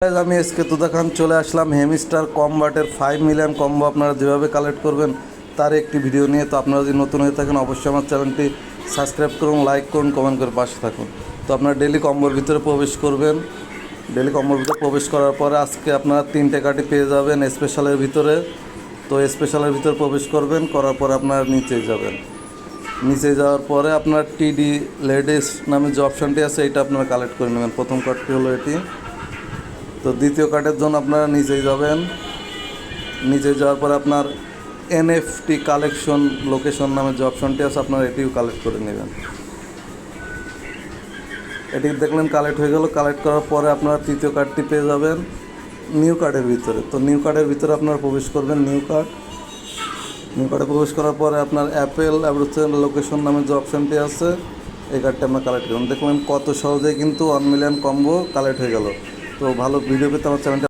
Guys, আমি SK তুদা খান চলে আসলাম হেমিস্টার কমবাটের 5 million combo আপনারা যেভাবে কালেক্ট করবেন তার একটি ভিডিও নিয়ে। তো আপনারা যদি নতুন হয়ে থাকেন অবশ্যই আমার চ্যানেলটি সাবস্ক্রাইব করুন, লাইক করুন, কমেন্ট করে পাশে থাকুন। তো আপনারা ডেলি কম্বোর ভিতরে প্রবেশ করবেন। ডেলি কম্বোর ভিতরে প্রবেশ করার পরে আজকে আপনারা 3টে কার্ডই পেয়ে যাবেন স্পেশালের ভিতরে। তো স্পেশালের ভিতরে প্রবেশ করবেন, করার পরে আপনারা নিচে যাবেন। নিচে যাওয়ার পরে আপনার টিডি লেডিস নামে যে অপশানটি আছে এটা আপনারা কালেক্ট করে নেবেন। প্রথম কার্ডটি হলো এটি। তো দ্বিতীয় কার্ডের জন্য আপনারা নিচেই যাবেন। নিচে যাওয়ার পরে আপনার এনএফটি কালেকশন লোকেশন নামে যে অপশনটি আছে আপনারা এটিও কালেক্ট করে নেবেন। এটি দেখলেন কালেক্ট হয়ে গেল। কালেক্ট করার পরে আপনারা তৃতীয় কার্ডটি পেয়ে যাবেন নিউ কার্ডের ভিতরে। তো নিউ কার্ডের ভিতরে আপনারা প্রবেশ করবেন। নিউ কার্ডে প্রবেশ করার পরে আপনার অ্যাপেল লোকেশন নামে যে অপশানটি আছে এই কার্ডটি আপনার কালেক্ট করুন। দেখলেন কত সহজেই কিন্তু 1 মিলিয়ন কম্বো কালেক্ট হয়ে গেল। তো ভালো ভিডিও পেতে আমার চ্যানেলটা